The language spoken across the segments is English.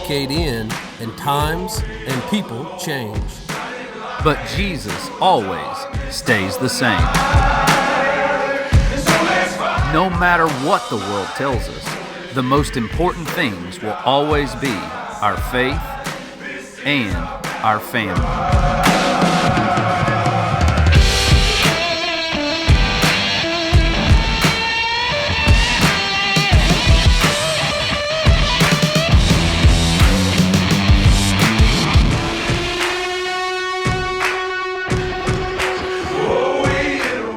decade in, and times and people change. But Jesus always stays the same. No matter what the world tells us, the most important things will always be our faith and our family.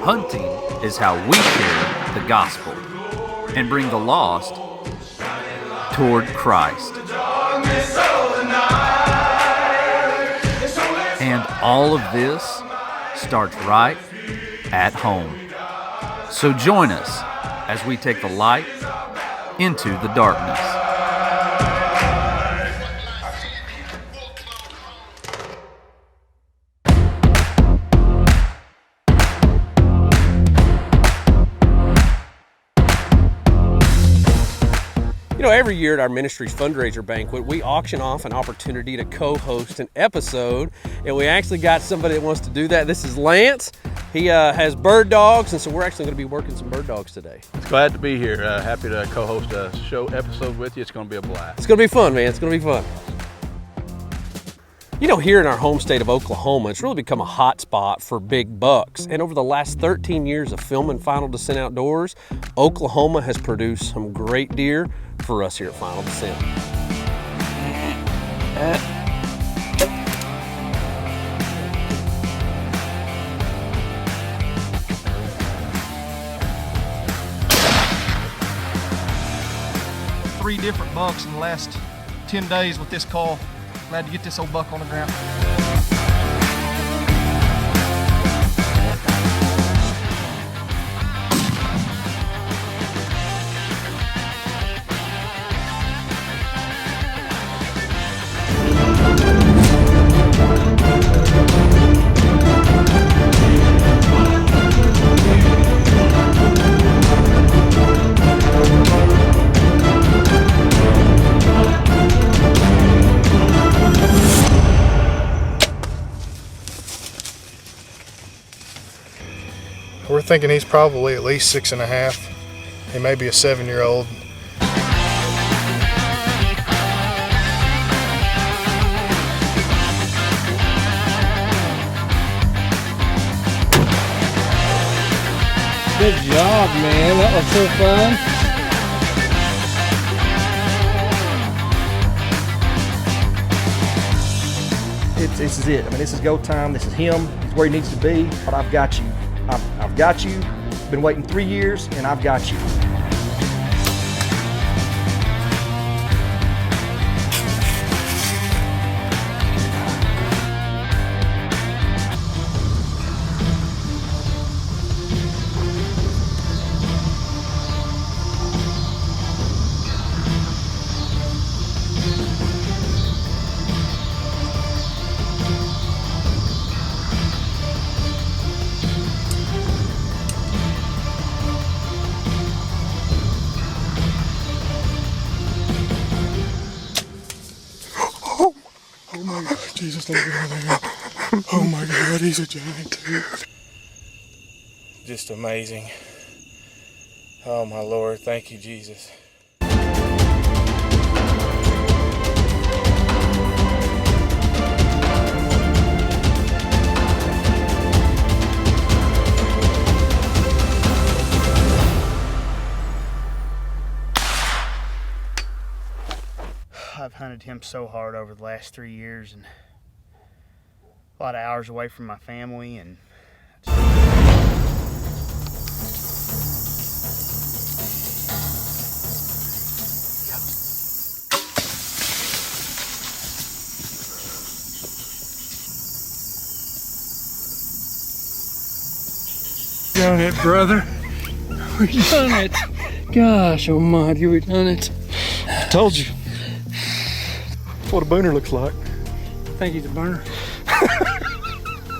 Hunting is how we share the gospel and bring the lost toward Christ. And all of this starts right at home. So join us as we take the light into the darkness. You know, every year at our Ministries fundraiser banquet, we auction off an opportunity to co-host an episode, and we actually got somebody that wants to do that. This is Lance. He has bird dogs, and so we're actually going to be working some bird dogs today. Glad to be here. Happy to co-host a show episode with you. It's going to be a blast. It's going to be fun, man. It's going to be fun. You know, here in our home state of Oklahoma, it's really become a hot spot for big bucks. And over the last 13 years of filming Final Descent Outdoors, Oklahoma has produced some great deer for us here at Final Descent. Three different bucks in the last 10 days with this call. Glad to get this old buck on the ground. We're thinking he's probably at least 6.5. He may be a 7-year-old. Good job, man. That was so fun. This is it. I mean, this is go time. This is him. It's where he needs to be. But I've got you. I've got you. Been waiting 3 years, and I've got you. Oh my God, Jesus, let me get out of there. Oh my God, he's a giant dude. Just amazing. Oh my Lord, thank you, Jesus. I've hunted him so hard over the last 3 years and a lot of hours away from my family, and Done it, brother. We done it. Gosh almighty, we done it. I told you. That's what a booner looks like. I think he's a burner.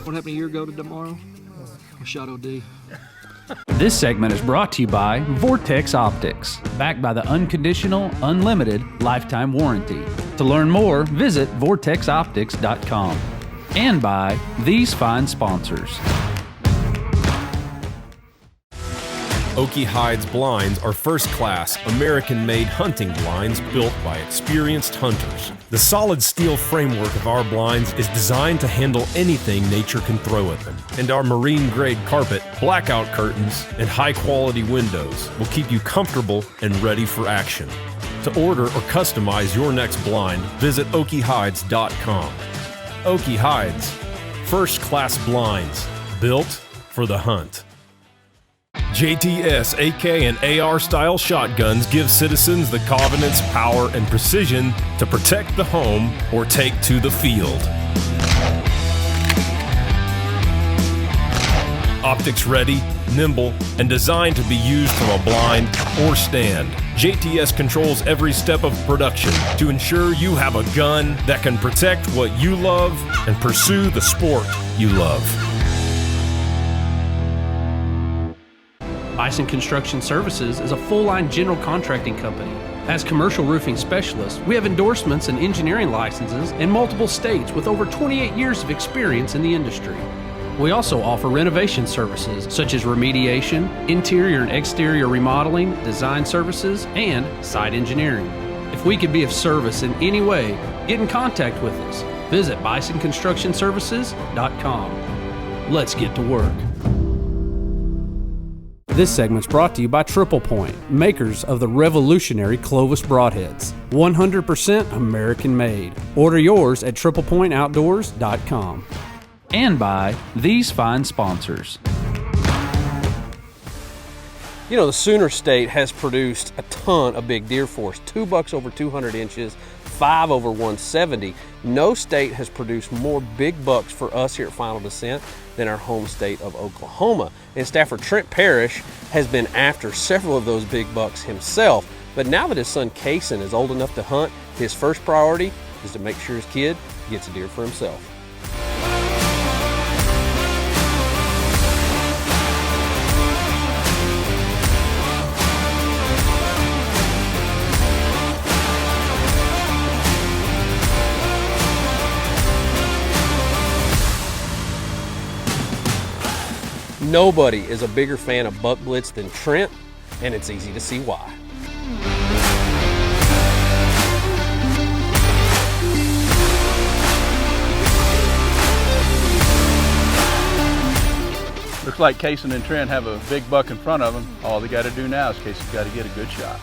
What happened a year ago to tomorrow? I shot OD. This segment is brought to you by Vortex Optics, backed by the unconditional, unlimited lifetime warranty. To learn more, visit vortexoptics.com. And by these fine sponsors. Okie Hides blinds are first-class, American-made hunting blinds built by experienced hunters. The solid steel framework of our blinds is designed to handle anything nature can throw at them. And our marine-grade carpet, blackout curtains, and high-quality windows will keep you comfortable and ready for action. To order or customize your next blind, visit okiehides.com. Okie Hides, first-class blinds, built for the hunt. JTS, AK, and AR-style shotguns give citizens the confidence, power, and precision to protect the home or take to the field. Optics ready, nimble, and designed to be used from a blind or stand. JTS controls every step of production to ensure you have a gun that can protect what you love and pursue the sport you love. Bison Construction Services is a full-line general contracting company. As commercial roofing specialists, we have endorsements and engineering licenses in multiple states with over 28 years of experience in the industry. We also offer renovation services such as remediation, interior and exterior remodeling, design services, and site engineering. If we could be of service in any way, get in contact with us. Visit bisonconstructionservices.com. Let's get to work. This segment's brought to you by Triple Point, makers of the revolutionary Clovis broadheads. 100% American made. Order yours at triplepointoutdoors.com. And by these fine sponsors. You know, the Sooner State has produced a ton of big deer for us. 2 bucks over 200 inches, 5 over 170. No state has produced more big bucks for us here at Final Descent than our home state of Oklahoma. And staffer Trent Parrish has been after several of those big bucks himself. But now that his son Kason is old enough to hunt, his first priority is to make sure his kid gets a deer for himself. Nobody is a bigger fan of buck blitz than Trent, and it's easy to see why. Looks like Kason and Trent have a big buck in front of them. All they got to do now is Kason's got to get a good shot.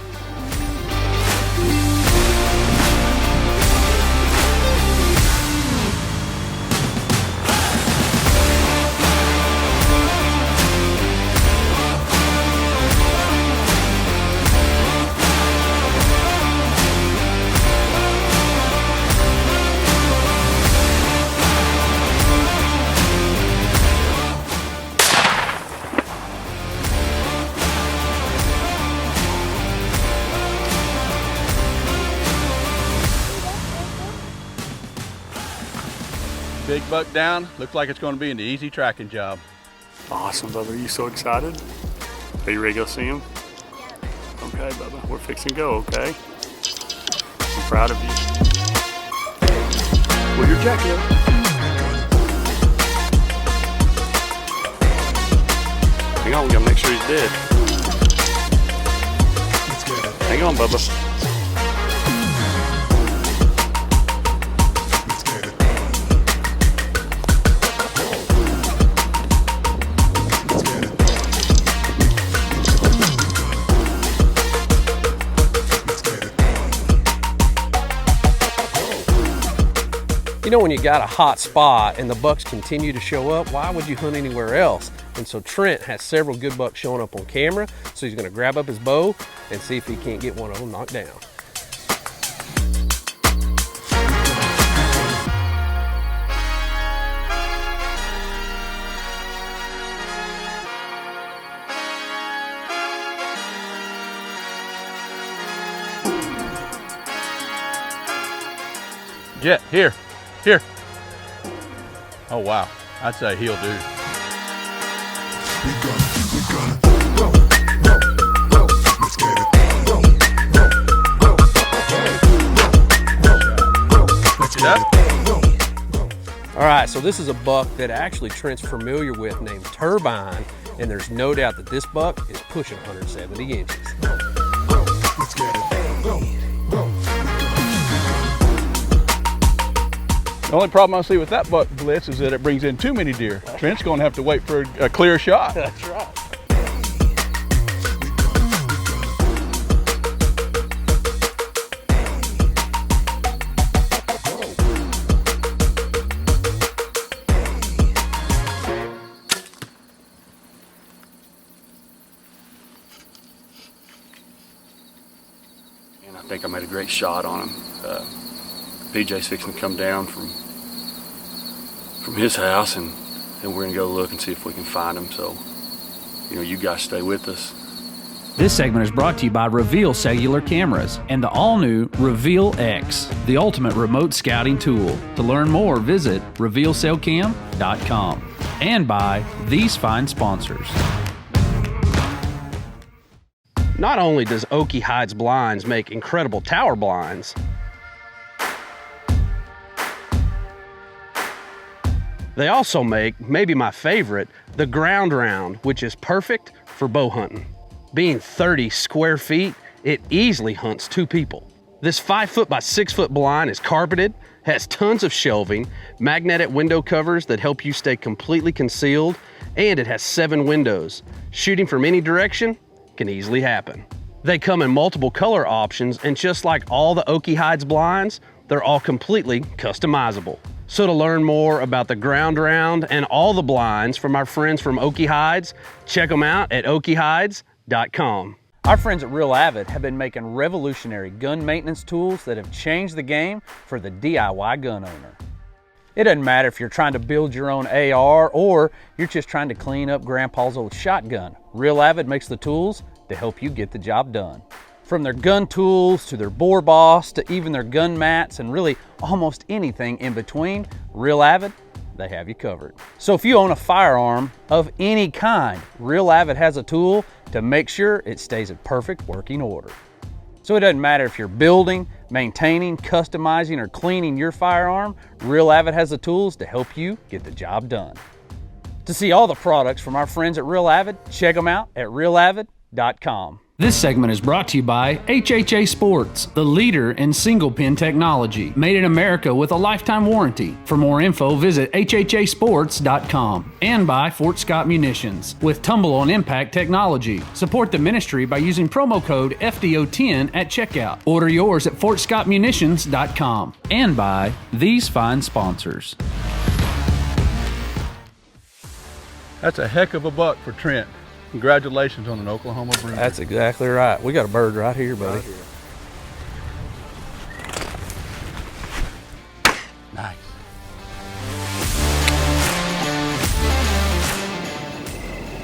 Big buck down. Looks like it's going to be an easy tracking job. Awesome, Bubba. Are you so excited? Are you ready to go see him? Okay, Bubba. We're fixing to go, okay? I'm proud of you. Pull your jacket up. Hang on, we gotta make sure he's dead. Hang on, Bubba. You know, when you got a hot spot and the bucks continue to show up, why would you hunt anywhere else? And so Trent has several good bucks showing up on camera, so he's gonna grab up his bow and see if he can't get one of them knocked down. Jet, here. Here. Oh, wow. I'd say he'll do. All right, so this is a buck that actually Trent's familiar with named Turbine, and there's no doubt that this buck is pushing 170 inches. Let's get it. The only problem I see with that buck blitz is that it brings in too many deer. Trent's going to have to wait for a clear shot. That's right. And I think I made a great shot on him. PJ's fixing to come down from his house, and we're gonna go look and see if we can find him. So, you guys stay with us. This segment is brought to you by Reveal Cellular Cameras and the all-new Reveal X, the ultimate remote scouting tool. To learn more, visit revealcellcam.com. And by these fine sponsors. Not only does Okie Hides Blinds make incredible tower blinds, they also make, maybe my favorite, the ground round, which is perfect for bow hunting. Being 30 square feet, it easily hunts 2 people. This 5-foot by 6-foot blind is carpeted, has tons of shelving, magnetic window covers that help you stay completely concealed, and it has 7 windows. Shooting from any direction can easily happen. They come in multiple color options, and just like all the Okie Hides blinds, they're all completely customizable. So to learn more about the ground round and all the blinds from our friends from Okie Hides, check them out at okiehides.com. Our friends at Real Avid have been making revolutionary gun maintenance tools that have changed the game for the DIY gun owner. It doesn't matter if you're trying to build your own AR or you're just trying to clean up Grandpa's old shotgun. Real Avid makes the tools to help you get the job done. From their gun tools to their bore boss to even their gun mats and really almost anything in between, Real Avid, they have you covered. So if you own a firearm of any kind, Real Avid has a tool to make sure it stays in perfect working order. So it doesn't matter if you're building, maintaining, customizing, or cleaning your firearm, Real Avid has the tools to help you get the job done. To see all the products from our friends at Real Avid, check them out at realavid.com. This segment is brought to you by HHA Sports, the leader in single pin technology, made in America with a lifetime warranty. For more info, visit hhasports.com. And by Fort Scott Munitions, with tumble-on impact technology. Support the ministry by using promo code FDO10 at checkout. Order yours at fortscottmunitions.com. And by these fine sponsors. That's a heck of a buck for Trent. Congratulations on an Oklahoma breeder. That's exactly right. We got a bird right here, buddy. Right here. Nice.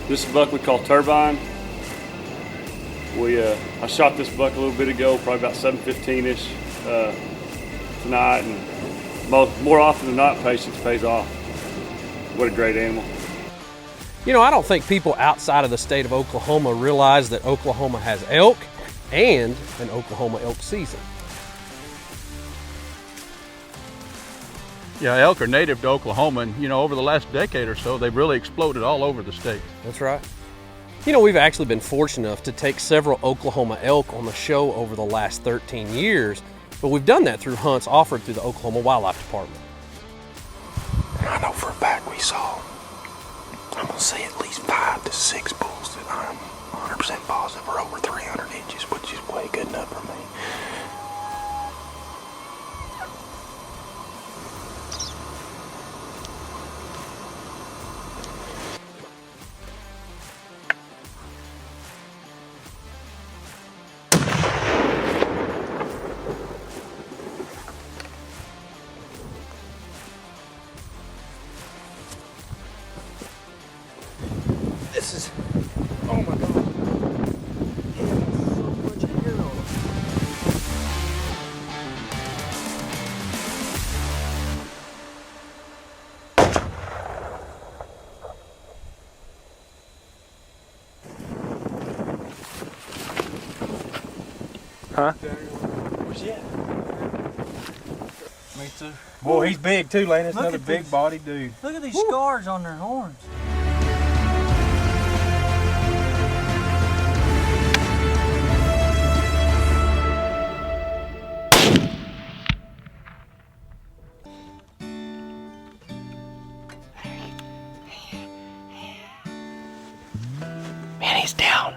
This is a buck we call Turbine. I shot this buck a little bit ago, probably about 7:15-ish tonight, and more often than not, patience pays off. What a great animal. I don't think people outside of the state of Oklahoma realize that Oklahoma has elk and an Oklahoma elk season. Yeah, elk are native to Oklahoma, and over the last decade or so, they've really exploded all over the state. That's right. We've actually been fortunate enough to take several Oklahoma elk on the show over the last 13 years, but we've done that through hunts offered through the Oklahoma Wildlife Department. I know for a fact we saw, I'm going to say at least 5 to 6 bulls that I'm 100% positive are over 300 inches, which is way good enough for me. This is, oh my God. He has so much hair on him. Huh? Where's he at? Me too. Boy, he's big too, Lane. That's Look another at big these. body dude. Look at these scars on their horns. Man, he's down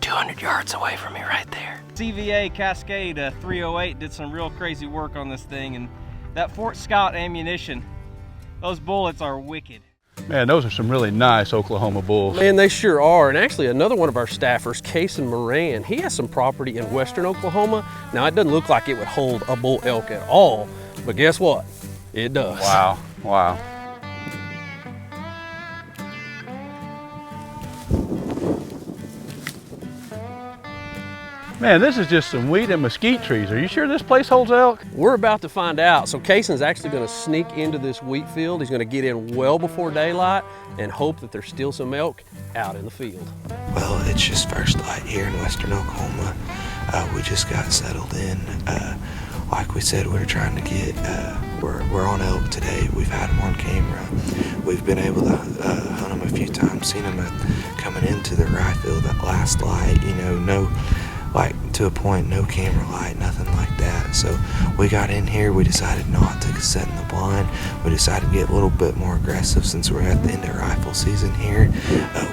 200 yards away from me right there. CVA Cascade 308 did some real crazy work on this thing, and that Fort Scott ammunition, those bullets are wicked. Man, those are some really nice Oklahoma bulls. Man, they sure are. And actually, another one of our staffers, Kason Moran, he has some property in western Oklahoma. Now, it doesn't look like it would hold a bull elk at all, but guess what? It does. Wow, wow. Man, this is just some wheat and mesquite trees. Are you sure this place holds elk? We're about to find out. So Kason's actually going to sneak into this wheat field. He's going to get in well before daylight and hope that there's still some elk out in the field. Well, it's just first light here in western Oklahoma. We just got settled in. Like we said, we were trying to get, we're on elk today. We've had them on camera. We've been able to hunt them a few times, seen them coming into the rye field at last light, you know, no, like to a point, no camera light, nothing like that. So we got in here, we decided not to set in the blind. We decided to get a little bit more aggressive since we're at the end of rifle season here.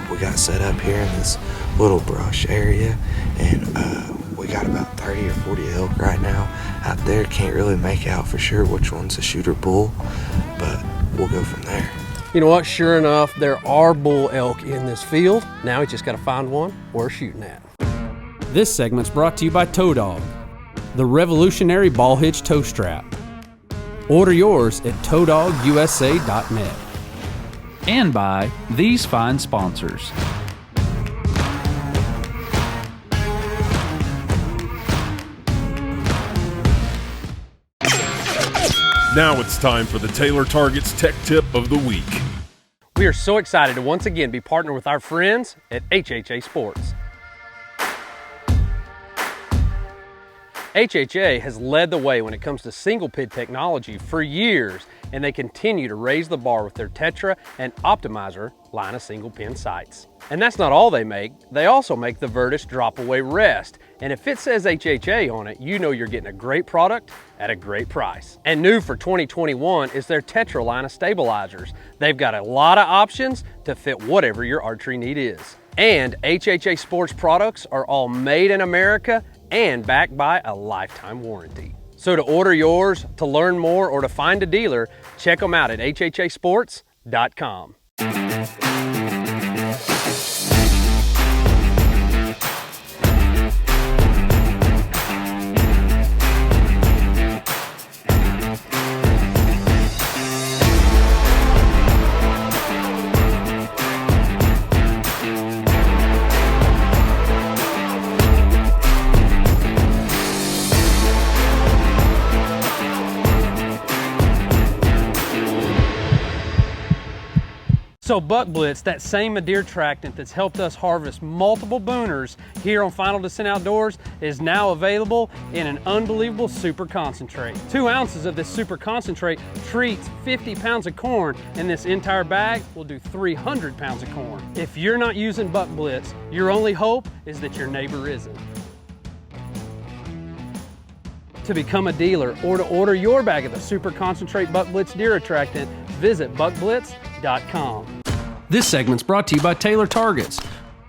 We got set up here in this little brush area, and we got about 30 or 40 elk right now out there. Can't really make out for sure which one's a shooter bull, but we'll go from there. You know what? Sure enough, there are bull elk in this field. Now we just got to find one we're shooting at. This segment's brought to you by Tow Dog, the revolutionary ball hitch tow strap. Order yours at towdogusa.net. And by these fine sponsors. Now it's time for the Taylor Targets Tech Tip of the Week. We are so excited to once again be partnered with our friends at HHA Sports. HHA has led the way when it comes to single pin technology for years, and they continue to raise the bar with their Tetra and Optimizer line of single pin sights. And that's not all they make. They also make the Vertus drop away rest. And if it says HHA on it, you know you're getting a great product at a great price. And new for 2021 is their Tetra line of stabilizers. They've got a lot of options to fit whatever your archery need is. And HHA Sports products are all made in America and backed by a lifetime warranty. So to order yours, to learn more, or to find a dealer, check them out at hhasports.com. So Buck Blitz, that same deer tractant that's helped us harvest multiple booners here on Final Descent Outdoors, is now available in an unbelievable super concentrate. 2 ounces of this super concentrate treats 50 pounds of corn, and this entire bag will do 300 pounds of corn. If you're not using Buck Blitz, your only hope is that your neighbor isn't. To become a dealer or to order your bag of the super concentrate Buck Blitz deer attractant, visit buckblitz.com. This segment's brought to you by Taylor Targets,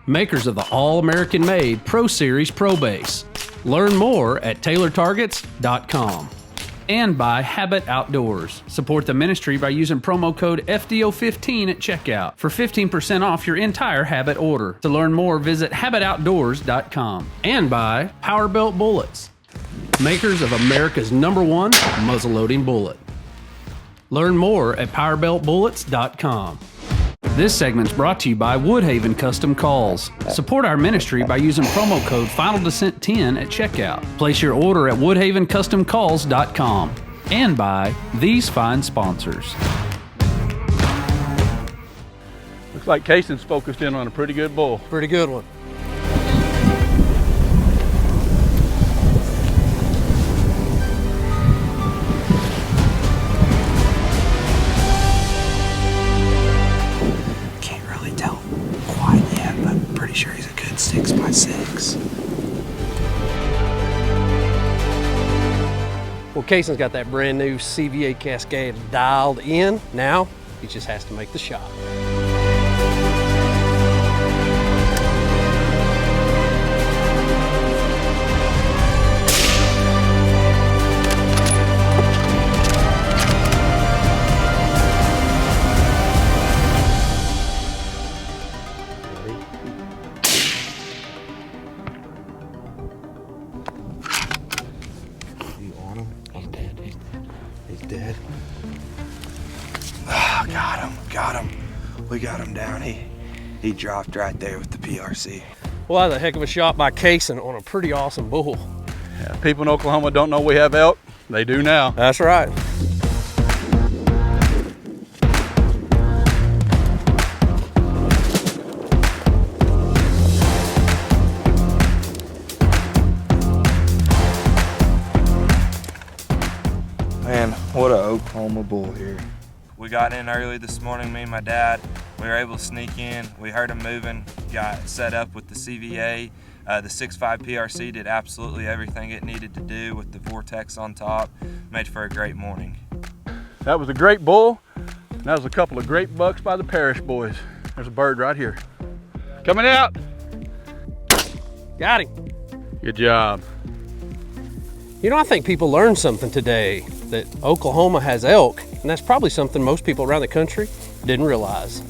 makers of the all-American made Pro Series Pro Base. Learn more at taylortargets.com. And by Habit Outdoors. Support the ministry by using promo code FDO15 at checkout for 15% off your entire Habit order. To learn more, visit habitoutdoors.com. And by Powerbelt Bullets, makers of America's #1 muzzleloading bullet. Learn more at powerbeltbullets.com. This segment's brought to you by Woodhaven Custom Calls. Support our ministry by using promo code FINALDESCENT10 at checkout. Place your order at woodhavencustomcalls.com. And by these fine sponsors. Looks like Kason's focused in on a pretty good bull. Pretty good one. Well, Kason's got that brand new CVA Cascade dialed in. Now he just has to make the shot. Got him. We got him down. He dropped right there with the PRC. Well, that was a heck of a shot by Kason on a pretty awesome bull. Yeah, people in Oklahoma don't know we have elk. They do now. That's right. Man, what a Oklahoma bull here. We got in early this morning, me and my dad. We were able to sneak in. We heard him moving, got set up with the CVA. The 6.5 PRC did absolutely everything it needed to do with the Vortex on top. Made for a great morning. That was a great bull. That was a couple of great bucks by the Parrish boys. There's a bird right here. Coming out. Got him. Good job. You know, I think people learned something today, that Oklahoma has elk, and that's probably something most people around the country didn't realize.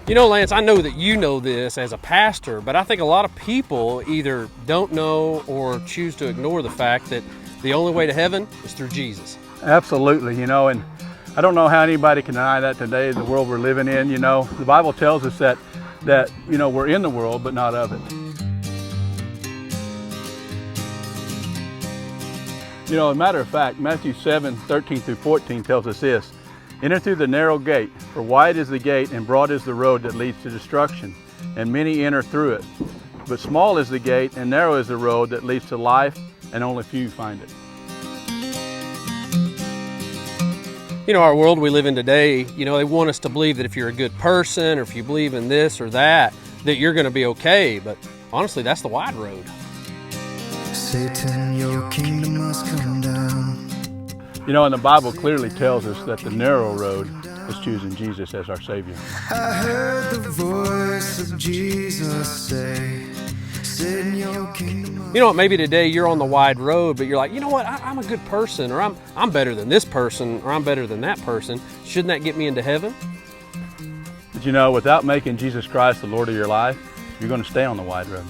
You know, Lance, I know that you know this as a pastor, but I think a lot of people either don't know or choose to ignore the fact that the only way to heaven is through Jesus. Absolutely, you know, and I don't know how anybody can deny that today, the world we're living in. You know, the Bible tells us that you know, we're in the world, but not of it. You know, as a matter of fact, Matthew 7:13 through 14 tells us this: enter through the narrow gate, for wide is the gate and broad is the road that leads to destruction, and many enter through it. But small is the gate and narrow is the road that leads to life, and only few find it. You know, our world we live in today, you know, they want us to believe that if you're a good person or if you believe in this or that you're going to be okay. But honestly, that's the wide road. Satan, your kingdom must come down. You know, and the Bible clearly tells us that the narrow road is choosing Jesus as our Savior. I heard the voice of Jesus say, Satan, your kingdom must. You know what, maybe today you're on the wide road, but you're like, you know what, I'm a good person, or I'm better than this person, or I'm better than that person. Shouldn't that get me into heaven? But you know, without making Jesus Christ the Lord of your life, you're going to stay on the wide road.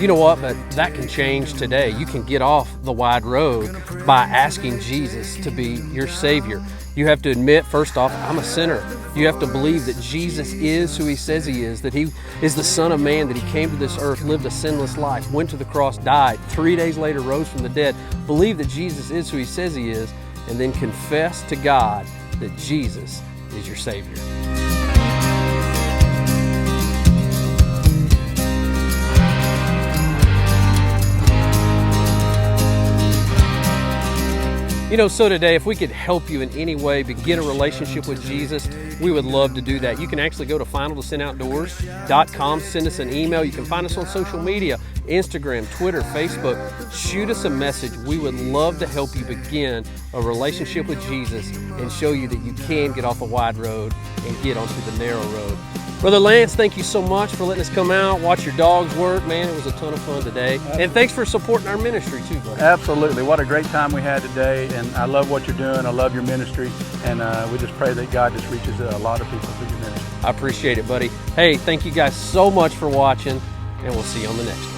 You know what, but that can change today. You can get off the wide road by asking Jesus to be your Savior. You have to admit, first off, I'm a sinner. You have to believe that Jesus is who He says He is, that He is the Son of Man, that He came to this earth, lived a sinless life, went to the cross, died, 3 days later rose from the dead. Believe that Jesus is who He says He is, and then confess to God that Jesus is your Savior. You know, so today, if we could help you in any way begin a relationship with Jesus, we would love to do that. You can actually go to finaldescentoutdoors.com, send us an email. You can find us on social media, Instagram, Twitter, Facebook. Shoot us a message. We would love to help you begin a relationship with Jesus and show you that you can get off a wide road and get onto the narrow road. Brother Lance, thank you so much for letting us come out, watch your dogs work. Man, it was a ton of fun today. And thanks for supporting our ministry too, buddy. Absolutely. What a great time we had today. And I love what you're doing. I love your ministry. And we just pray that God just reaches a lot of people through your ministry. I appreciate it, buddy. Hey, thank you guys so much for watching, and we'll see you on the next one.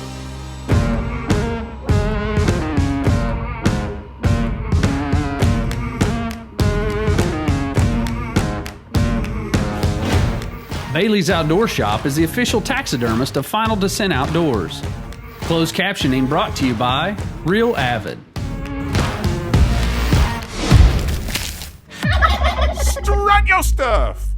Bailey's Outdoor Shop is the official taxidermist of Final Descent Outdoors. Closed captioning brought to you by Real Avid. Strut your stuff!